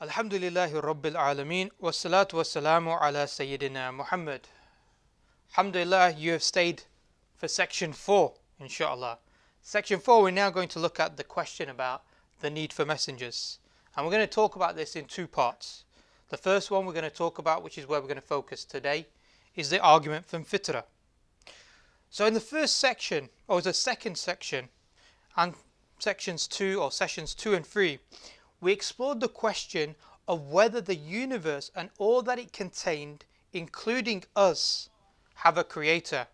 Alhamdulillahi Rabbil Alameen, wassalatu wassalamu ala Sayyidina Muhammad. Alhamdulillah, you have stayed for section 4, inshallah. Section 4, we're now going to look at the question about the need for messengers. And we're going to talk about this in two parts. The first one we're going to talk about, which is where we're going to focus today, is the argument from Fitrah. So in the first section, or the second section, and sessions 2 and 3, we explored the question of whether the universe and all that it contained, including us, have a creator.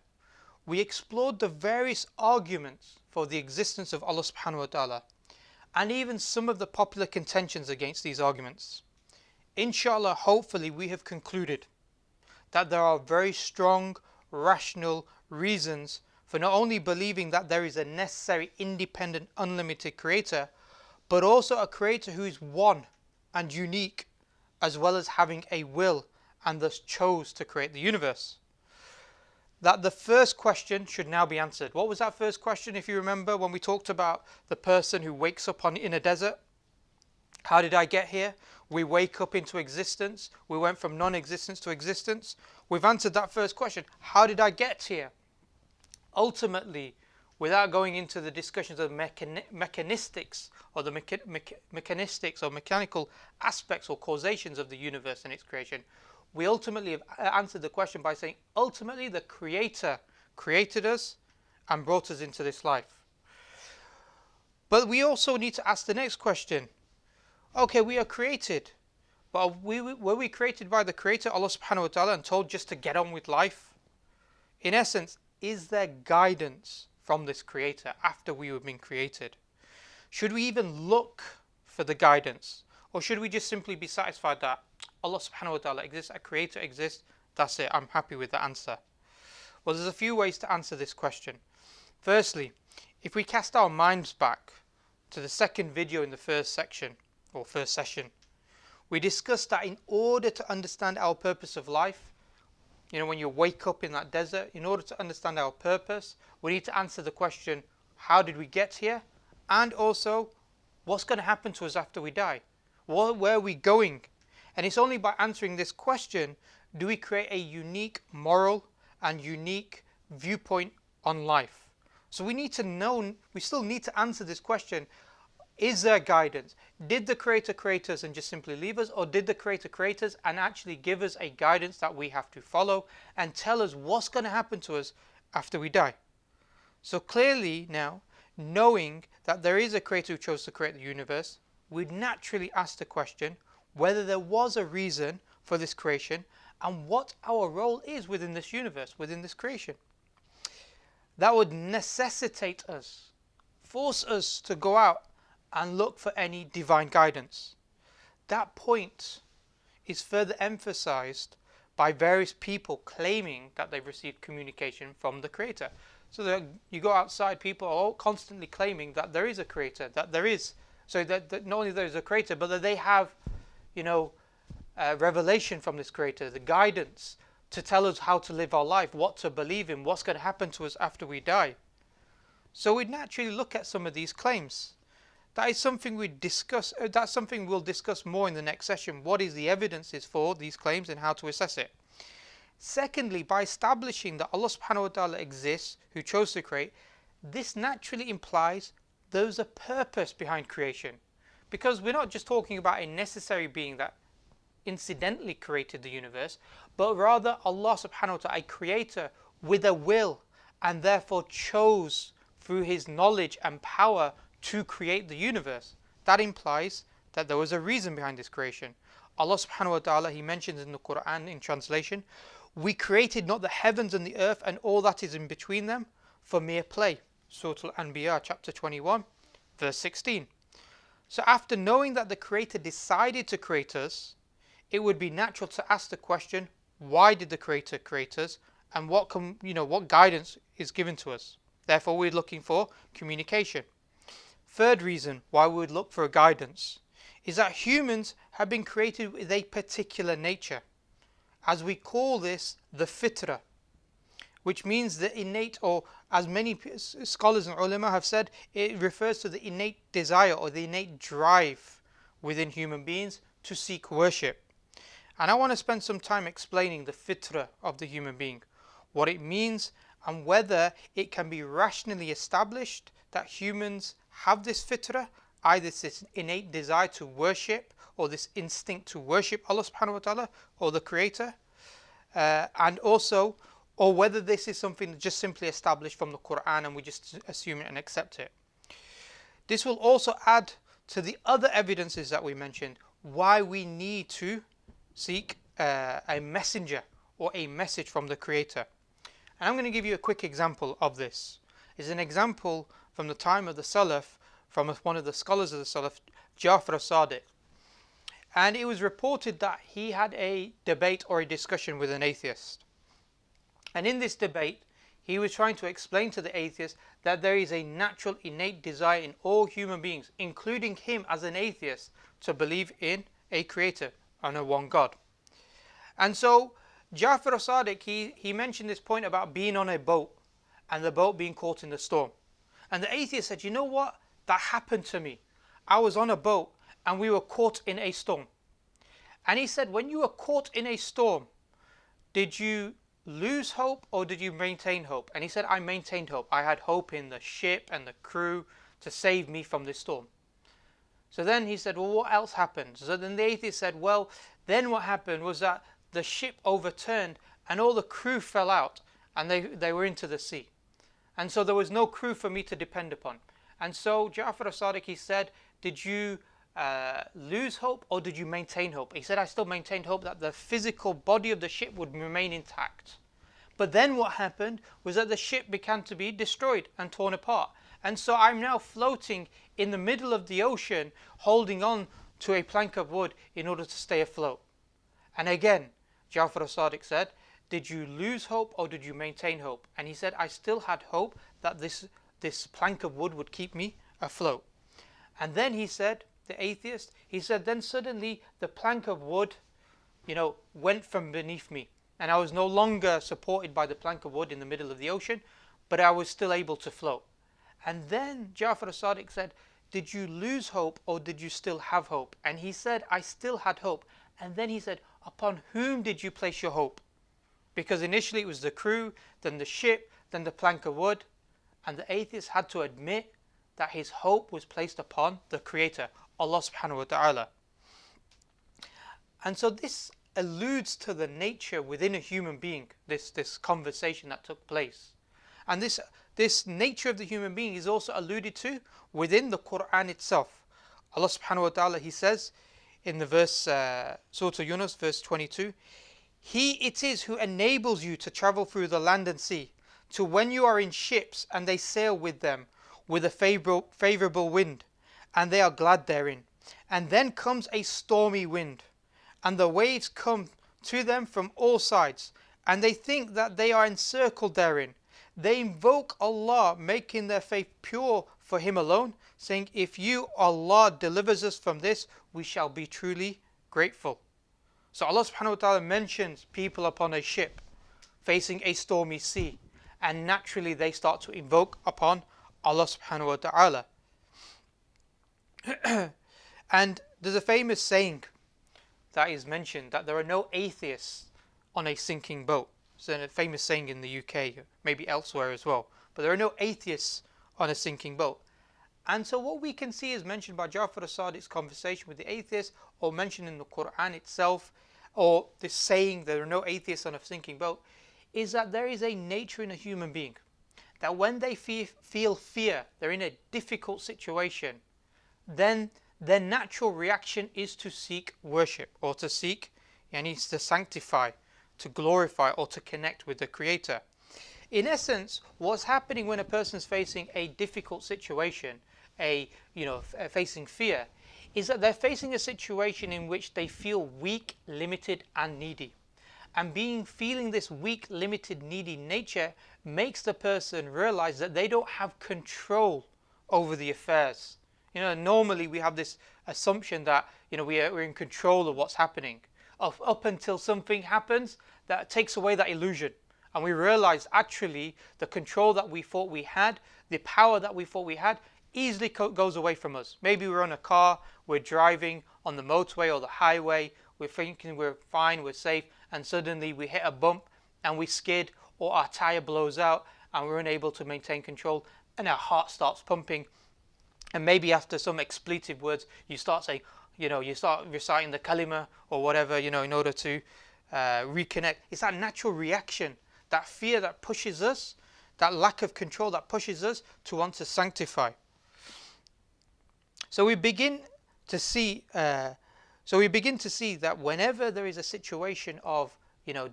We explored the various arguments for the existence of Allah subhanahu wa ta'ala, and even some of the popular contentions against these arguments. Inshallah, hopefully we have concluded that there are very strong, rational reasons for not only believing that there is a necessary, independent, unlimited creator, but also a creator who is one and unique, as well as having a will and thus chose to create the universe. That the first question should now be answered. What was that first question, if you remember, when we talked about the person who wakes up in a desert? How did I get here? We wake up into existence. We went from non-existence to existence. We've answered that first question. How did I get here? Ultimately, without going into the discussions of mechanistics or the mechanistics or mechanical aspects or causations of the universe and its creation, we ultimately have answered the question by saying, ultimately the Creator created us and brought us into this life. But we also need to ask the next question. Okay, we are created, but were we created by the Creator, Allah subhanahu wa ta'ala, and told just to get on with life? In essence, is there guidance from this Creator after we have been created? Should we even look for the guidance, or should we just simply be satisfied that Allah subhanahu wa ta'ala exists, a Creator exists, that's it, I'm happy with the answer? Well, there's a few ways to answer this question. Firstly, if we cast our minds back to the second video in the first section, or first session, we discussed that in order to understand our purpose of life, when you wake up in that desert, in order to understand our purpose, we need to answer the question, how did we get here? And also, what's going to happen to us after we die? Where are we going? And it's only by answering this question do we create a unique moral and unique viewpoint on life. So we need to know, we still need to answer this question. Is there guidance? Did the Creator create us and just simply leave us? Or did the Creator create us and actually give us a guidance that we have to follow and tell us what's going to happen to us after we die? So clearly now, knowing that there is a Creator who chose to create the universe, we'd naturally ask the question whether there was a reason for this creation and what our role is within this universe, within this creation. That would necessitate us, force us to go out and look for any divine guidance. That point is further emphasized by various people claiming that they've received communication from the Creator. So that you go outside, people are all constantly claiming that there is a Creator, that there is, so that not only there is a Creator, but that they have, revelation from this Creator, the guidance to tell us how to live our life, what to believe in, what's going to happen to us after we die. So we'd naturally look at some of these claims. That is something we discuss. That's something we'll discuss more in the next session. What is the evidences for these claims and how to assess it? Secondly, by establishing that Allah subhanahu wa ta'ala exists, who chose to create, this naturally implies there's a purpose behind creation. Because we're not just talking about a necessary being that incidentally created the universe, but rather Allah subhanahu wa ta'ala, a creator with a will, and therefore chose through his knowledge and power to create the universe. That implies that there was a reason behind this creation. Allah subhanahu wa ta'ala, he mentions in the Quran in translation, we created not the heavens and the earth and all that is in between them for mere play. Surah Al-Anbiya chapter 21 verse 16. So after knowing that the Creator decided to create us, it would be natural to ask the question, why did the Creator create us and what guidance is given to us? Therefore we're looking for communication. Third reason why we would look for a guidance is that humans have been created with a particular nature, as we call this the Fitrah, which means the innate, or as many scholars and ulama have said, it refers to the innate desire or the innate drive within human beings to seek worship. And I want to spend some time explaining the fitrah of the human being, what it means, and whether it can be rationally established that humans have this fitrah, either this innate desire to worship or this instinct to worship Allah subhanahu wa ta'ala or the Creator, and also, or whether this is something just simply established from the Quran and we just assume it and accept it. This will also add to the other evidences that we mentioned, why we need to seek a messenger or a message from the Creator. And I'm going to give you a quick example of this. It's an example from the time of the Salaf, from one of the scholars of the Salaf, Ja'far as-Sadiq. And it was reported that he had a debate or a discussion with an atheist. And in this debate, he was trying to explain to the atheist that there is a natural innate desire in all human beings, including him as an atheist, to believe in a creator and a one God. And so Ja'far as-Sadiq, he mentioned this point about being on a boat and the boat being caught in the storm. And the atheist said, you know what? That happened to me. I was on a boat and we were caught in a storm. And he said, when you were caught in a storm, did you lose hope or did you maintain hope? And he said, I maintained hope. I had hope in the ship and the crew to save me from this storm. So then he said, well, what else happened? So then the atheist said, well, then what happened was that the ship overturned and all the crew fell out and they were into the sea. And so there was no crew for me to depend upon. And so Ja'far as-Sadiq, he said, did you lose hope or did you maintain hope? He said, I still maintained hope that the physical body of the ship would remain intact. But then what happened was that the ship began to be destroyed and torn apart. And so I'm now floating in the middle of the ocean, holding on to a plank of wood in order to stay afloat. And again, Ja'far as-Sadiq said, did you lose hope or did you maintain hope? And he said, I still had hope that this plank of wood would keep me afloat. And then he said, the atheist, he said, then suddenly the plank of wood, went from beneath me. And I was no longer supported by the plank of wood in the middle of the ocean, but I was still able to float. And then Ja'far as-Sadiq said, did you lose hope or did you still have hope? And he said, I still had hope. And then he said, upon whom did you place your hope? Because initially it was the crew, then the ship, then the plank of wood. And the atheist had to admit that his hope was placed upon the Creator, Allah subhanahu wa ta'ala. And so this alludes to the nature within a human being, this conversation that took place. And this nature of the human being is also alluded to within the Quran itself. Allah subhanahu wa ta'ala, he says in the verse, Surah Yunus, verse 22, He it is who enables you to travel through the land and sea, to when you are in ships and they sail with them with a favorable wind, and they are glad therein. And then comes a stormy wind, and the waves come to them from all sides, and they think that they are encircled therein. They invoke Allah, making their faith pure for Him alone, saying, if you, Allah, delivers us from this, we shall be truly grateful. So Allah subhanahu wa ta'ala mentions people upon a ship facing a stormy sea, and naturally they start to invoke upon Allah subhanahu wa ta'ala. And there's a famous saying that is mentioned, that there are no atheists on a sinking boat. It's a famous saying in the UK, maybe elsewhere as well. But there are no atheists on a sinking boat. And so what we can see is mentioned by Ja'far as-Sadiq's conversation with the atheist, or mentioned in the Quran itself, or this saying, there are no atheists on a sinking boat, is that there is a nature in a human being, that when they feel fear, they're in a difficult situation, then their natural reaction is to seek worship, or to seek, to sanctify, to glorify, or to connect with the Creator. In essence, what's happening when a person is facing a difficult situation, facing fear, is that they're facing a situation in which they feel weak, limited, and needy. And feeling this weak, limited, needy nature makes the person realize that they don't have control over the affairs. Normally we have this assumption that we're in control of what's happening, up until something happens that takes away that illusion, and we realize actually the control that we thought we had, the power that we thought we had, easily goes away from us. Maybe we're on a car, we're driving on the motorway or the highway, we're thinking we're fine, we're safe, and suddenly we hit a bump and we skid, or our tire blows out and we're unable to maintain control and our heart starts pumping. And maybe after some expletive words, you start saying, you start reciting the kalima or whatever, in order to reconnect. It's that natural reaction, that fear that pushes us, that lack of control that pushes us to want to sanctify. So we begin to see that whenever there is a situation of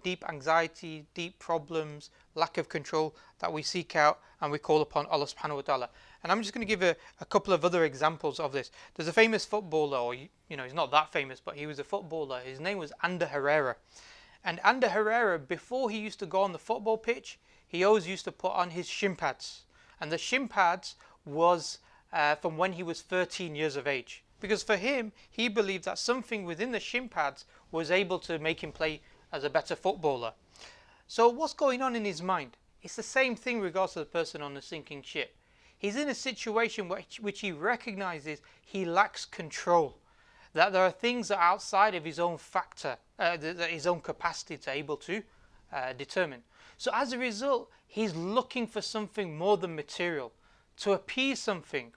deep anxiety, deep problems, lack of control, that we seek out and we call upon Allah subhanahu wa ta'ala. And I'm just going to give a couple of other examples of this. There's a famous footballer, or he's not that famous, but he was a footballer. His name was Ander Herrera. And Ander Herrera, before he used to go on the football pitch, he always used to put on his shin pads. And the shin pads was from when he was 13 years of age. Because for him, he believed that something within the shin pads was able to make him play as a better footballer. So what's going on in his mind? It's the same thing regards to the person on the sinking ship. He's in a situation which he recognizes he lacks control. That there are things that are outside of his own factor, his own capacity to able to determine. So as a result, he's looking for something more than material, to appease something.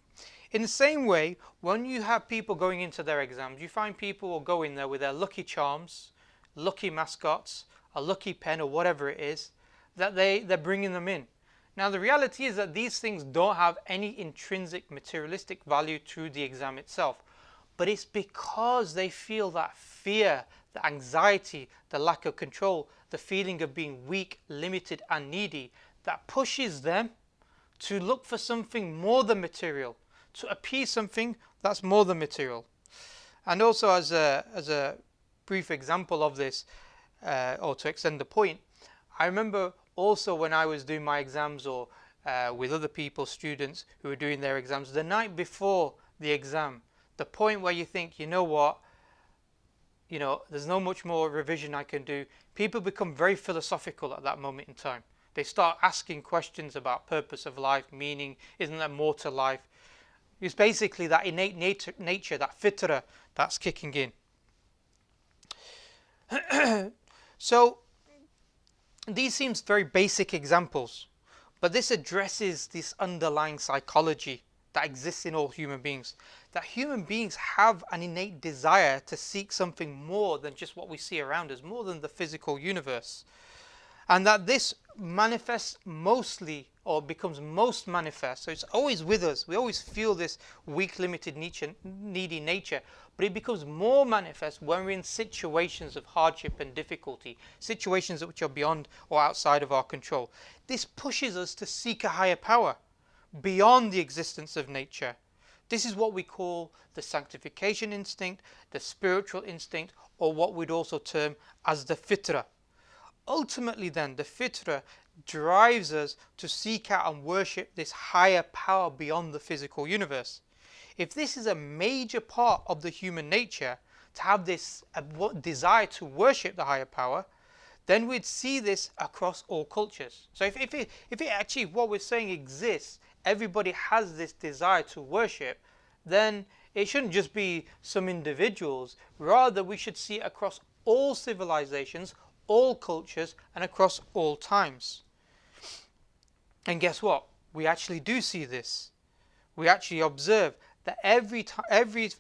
In the same way, when you have people going into their exams, you find people will go in there with their lucky charms, lucky mascots, a lucky pen or whatever it is, that they're bringing them in. Now the reality is that these things don't have any intrinsic materialistic value to the exam itself. But it's because they feel that fear, the anxiety, the lack of control, the feeling of being weak, limited and needy, that pushes them to look for something more than material, to appease something that's more than material. And also as a brief example of this, or to extend the point, I remember also when I was doing my exams, or with other people, students who were doing their exams, the night before the exam, the point where you think, there's no much more revision I can do, people become very philosophical at that moment in time. They start asking questions about purpose of life, meaning, isn't there more to life? It's basically that innate nature, that fitrah, that's kicking in. So these seem very basic examples, but this addresses this underlying psychology that exists in all human beings. That human beings have an innate desire to seek something more than just what we see around us, more than the physical universe. And that this manifests mostly, or becomes most manifest, so it's always with us. We always feel this weak, limited, needy nature, but it becomes more manifest when we're in situations of hardship and difficulty, situations which are beyond or outside of our control. This pushes us to seek a higher power beyond the existence of nature. This is what we call the sanctification instinct, the spiritual instinct, or what we'd also term as the fitrah. Ultimately then, the fitrah drives us to seek out and worship this higher power beyond the physical universe. If this is a major part of the human nature, to have this desire to worship the higher power, then we'd see this across all cultures. So if it actually, what we're saying exists, everybody has this desire to worship, then it shouldn't just be some individuals. Rather, we should see it across all civilizations, all cultures, and across all times. And guess what? We actually do see this. We actually observe that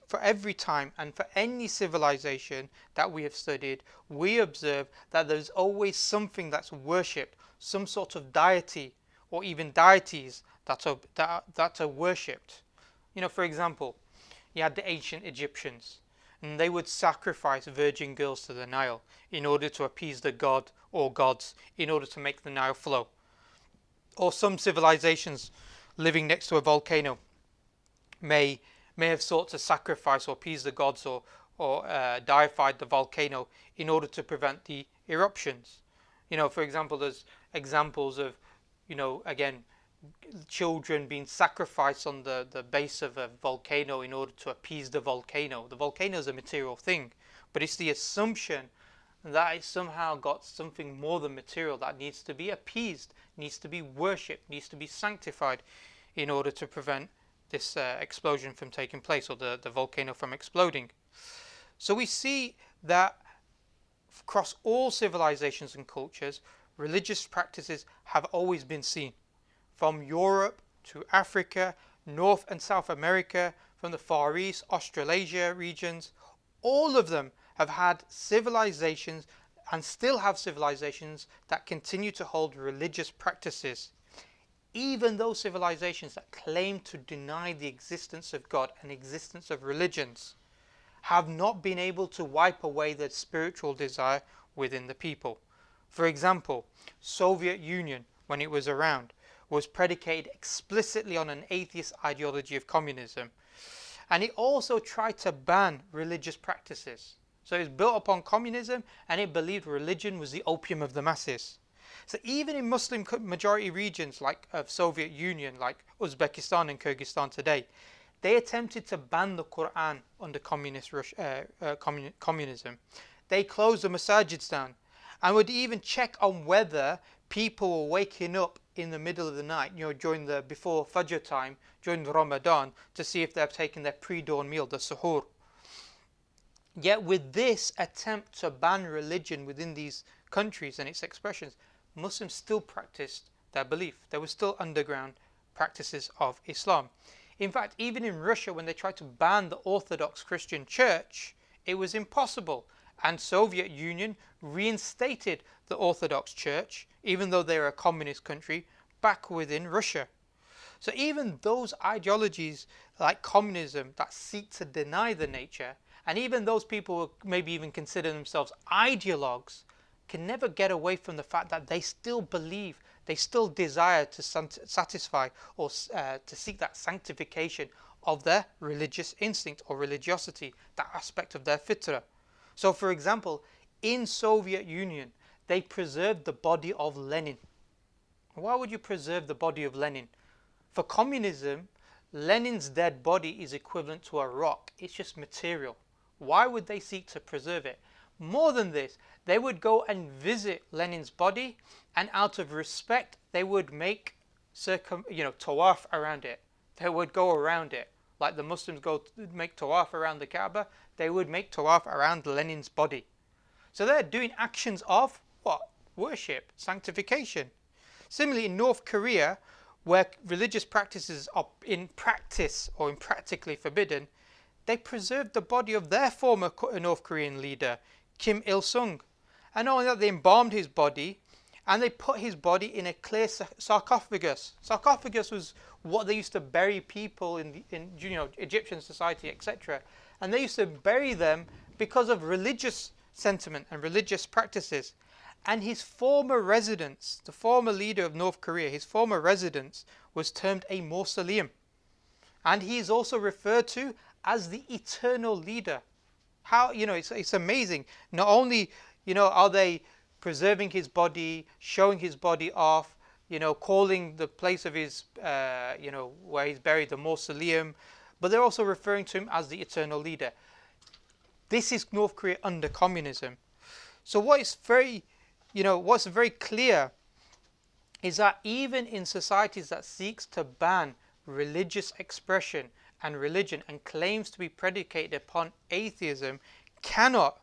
for every time and for any civilization that we have studied, we observe that there's always something that's worshipped, some sort of deity or even deities that are worshipped. For example, you had the ancient Egyptians, and they would sacrifice virgin girls to the Nile in order to appease the god or gods, in order to make the Nile flow. Or some civilizations living next to a volcano may have sought to sacrifice or appease the gods, or deified the volcano in order to prevent the eruptions. For example, there's examples of, again, children being sacrificed on the base of a volcano in order to appease the volcano. The volcano is a material thing, but it's the assumption that it's somehow got something more than material that needs to be appeased, needs to be worshipped, needs to be sanctified in order to prevent this explosion from taking place, or the volcano from exploding. So we see that across all civilizations and cultures, religious practices have always been seen. From Europe to Africa, North and South America, from the Far East, Australasia regions, all of them have had civilizations and still have civilizations that continue to hold religious practices. Even those civilizations that claim to deny the existence of God and existence of religions have not been able to wipe away the spiritual desire within the people. For example, Soviet Union, when it was around, was predicated explicitly on an atheist ideology of communism. And it also tried to ban religious practices. So it was built upon communism, and it believed religion was the opium of the masses. So even in Muslim majority regions like of Soviet Union, like Uzbekistan and Kyrgyzstan today, they attempted to ban the Quran under communism. They closed the masajids down and would even check on whether people were waking up in the middle of the night, during the before Fajr time, during the Ramadan, to see if they're taking their pre-dawn meal, the suhoor. Yet with this attempt to ban religion within these countries and its expressions, Muslims still practiced their belief. There were still underground practices of Islam. In fact, even in Russia, when they tried to ban the Orthodox Christian Church, it was impossible. And Soviet Union reinstated the Orthodox Church, even though they're a communist country, back within Russia. So even those ideologies like communism that seek to deny the nature, and even those people who maybe even consider themselves ideologues, can never get away from the fact that they still believe, they still desire to satisfy or to seek that sanctification of their religious instinct or religiosity, that aspect of their fitrah. So for example, in Soviet Union, they preserved the body of Lenin. Why would you preserve the body of Lenin? For communism, Lenin's dead body is equivalent to a rock. It's just material. Why would they seek to preserve it? More than this, they would go and visit Lenin's body, and out of respect, they would make tawaf around it. They would go around it. Like the Muslims go to make tawaf around the Kaaba, they would make tawaf around Lenin's body. So they're doing actions of what? Worship, sanctification. Similarly, in North Korea, where religious practices are in practice or impractically forbidden, they preserved the body of their former North Korean leader, Kim Il-sung. And not only that, they embalmed his body, and they put his body in a clear sarcophagus. Sarcophagus was what they used to bury people in Egyptian society, etc. And they used to bury them because of religious sentiment and religious practices. And his former residence, the former leader of North Korea, his former residence was termed a mausoleum. And he is also referred to as the eternal leader. How, it's amazing. Not only, are they preserving his body, showing his body off, calling the place of his, where he's buried the mausoleum, but they're also referring to him as the eternal leader. This is North Korea under communism. So what's very clear is that even in societies that seeks to ban religious expression and religion and claims to be predicated upon atheism, cannot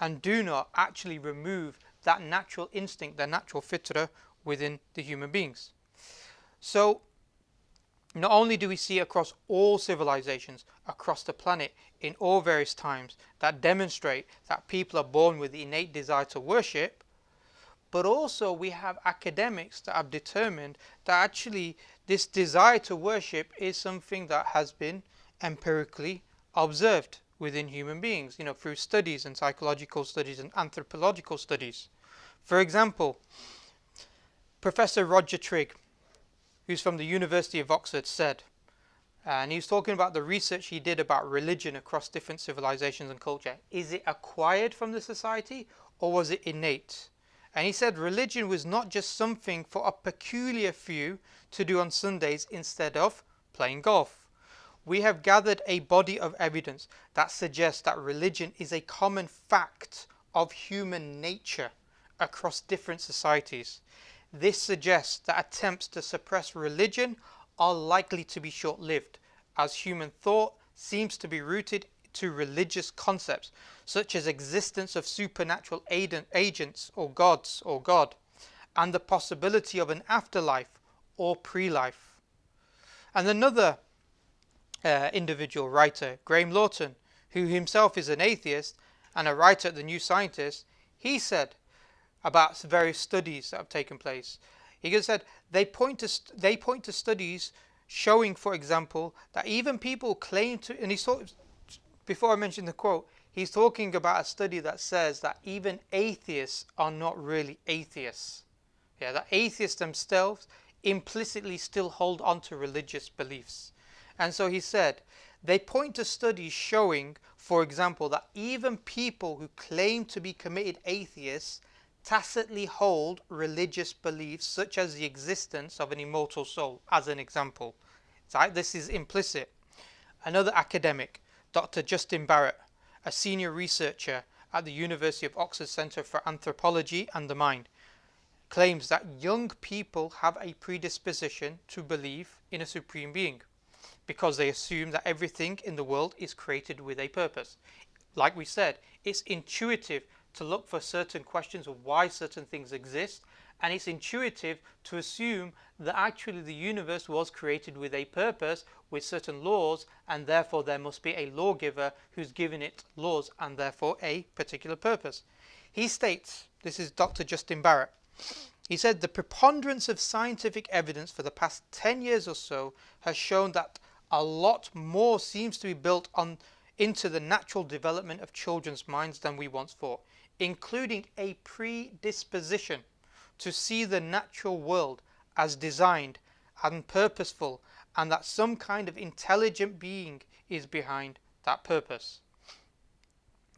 and do not actually remove that natural instinct, that natural fitrah within the human beings. So not only do we see across all civilizations across the planet in all various times that demonstrate that people are born with the innate desire to worship, but also we have academics that have determined that actually this desire to worship is something that has been empirically observed within human beings, through studies and psychological studies and anthropological studies. For example, Professor Roger Trigg, who's from the University of Oxford, said, and he was talking about the research he did about religion across different civilizations and culture. Is it acquired from the society or was it innate? And he said religion was not just something for a peculiar few to do on Sundays instead of playing golf. We have gathered a body of evidence that suggests that religion is a common fact of human nature across different societies. This suggests that attempts to suppress religion are likely to be short-lived, as human thought seems to be rooted to religious concepts, such as existence of supernatural agents or gods or God, and the possibility of an afterlife or pre-life. And another individual writer, Graham Lawton, who himself is an atheist and a writer at the New Scientist, he said about various studies that have taken place. He said they point to studies showing, for example, that even people claim to, and before I mention the quote, he's talking about a study that says that even atheists are not really atheists. Yeah, that atheists themselves implicitly still hold on to religious beliefs. And so he said, they point to studies showing, for example, that even people who claim to be committed atheists tacitly hold religious beliefs such as the existence of an immortal soul, as an example. So this is implicit. Another academic, Dr. Justin Barrett, a senior researcher at the University of Oxford Centre for Anthropology and the Mind, claims that young people have a predisposition to believe in a supreme being because they assume that everything in the world is created with a purpose. Like we said, it's intuitive to look for certain questions of why certain things exist, and it's intuitive to assume that actually the universe was created with a purpose, with certain laws, and therefore there must be a lawgiver who's given it laws and therefore a particular purpose. He states, this is Dr. Justin Barrett, he said the preponderance of scientific evidence for the past 10 years or so has shown that a lot more seems to be built into the natural development of children's minds than we once thought, including a predisposition to see the natural world as designed and purposeful, and that some kind of intelligent being is behind that purpose.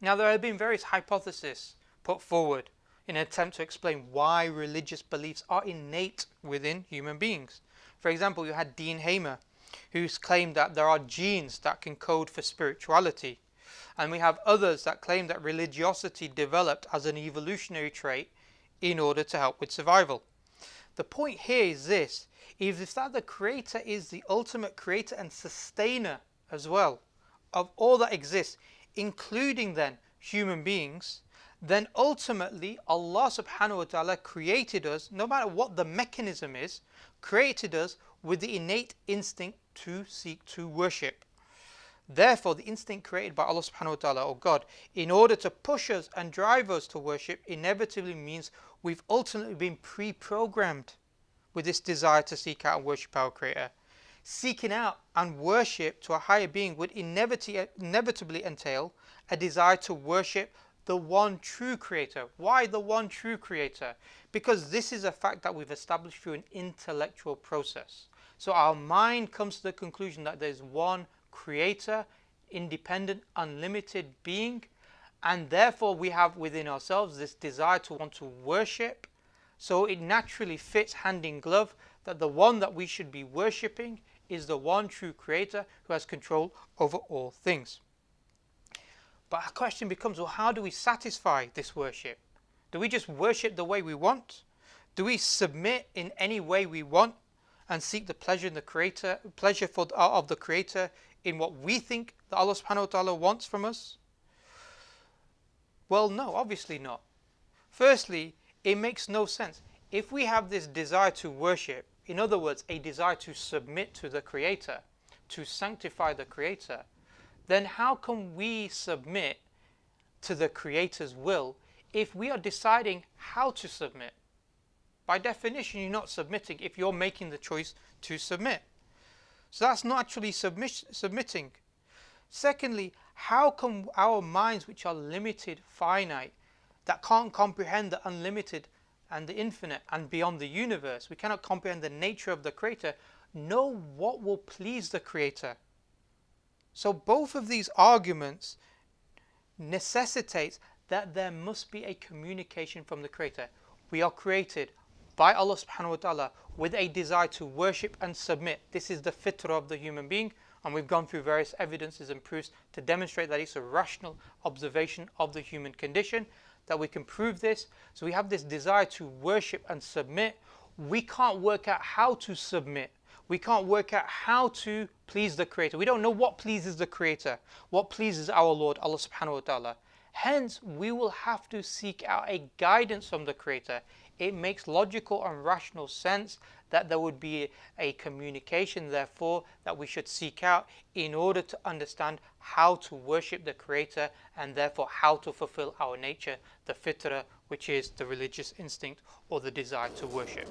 Now, there have been various hypotheses put forward in an attempt to explain why religious beliefs are innate within human beings. For example, you had Dean Hamer, who's claimed that there are genes that can code for spirituality. And we have others that claim that religiosity developed as an evolutionary trait in order to help with survival. The point here is this, if that the Creator is the ultimate creator and sustainer as well of all that exists, including then human beings, then ultimately Allah subhanahu wa ta'ala created us, no matter what the mechanism is, created us with the innate instinct to seek to worship. Therefore, the instinct created by Allah subhanahu wa ta'ala, or God, in order to push us and drive us to worship, inevitably means we've ultimately been pre-programmed with this desire to seek out and worship our Creator. Seeking out and worship to a higher being would inevitably entail a desire to worship the one true Creator. Why the one true Creator? Because this is a fact that we've established through an intellectual process. So our mind comes to the conclusion that there's one Creator, independent, unlimited being, and therefore we have within ourselves this desire to want to worship. So it naturally fits hand in glove that the one that we should be worshipping is the one true Creator who has control over all things. But our question becomes, well, how do we satisfy this worship? Do we just worship the way we want? Do we submit in any way we want and seek the pleasure in the Creator, of the Creator in what we think that Allah subhanahu wa ta'ala wants from us? Well, no, obviously not. Firstly, it makes no sense. If we have this desire to worship, in other words, a desire to submit to the Creator, to sanctify the Creator, then how can we submit to the Creator's will if we are deciding how to submit? By definition, you're not submitting if you're making the choice to submit. So that's not actually submitting. Secondly, how can our minds, which are limited, finite, that can't comprehend the unlimited and the infinite and beyond the universe, we cannot comprehend the nature of the Creator, know what will please the Creator? So both of these arguments necessitates that there must be a communication from the Creator. We are created by Allah subhanahu wa ta'ala with a desire to worship and submit. This is the fitrah of the human being, and we've gone through various evidences and proofs to demonstrate that it's a rational observation of the human condition, that we can prove this. So we have this desire to worship and submit. We can't work out how to submit. We can't work out how to please the Creator. We don't know what pleases the Creator, what pleases our Lord, Allah subhanahu wa ta'ala. Hence, we will have to seek out a guidance from the Creator. It makes logical and rational sense that there would be a communication, therefore, that we should seek out in order to understand how to worship the Creator and therefore how to fulfill our nature, the fitrah, which is the religious instinct or the desire to worship.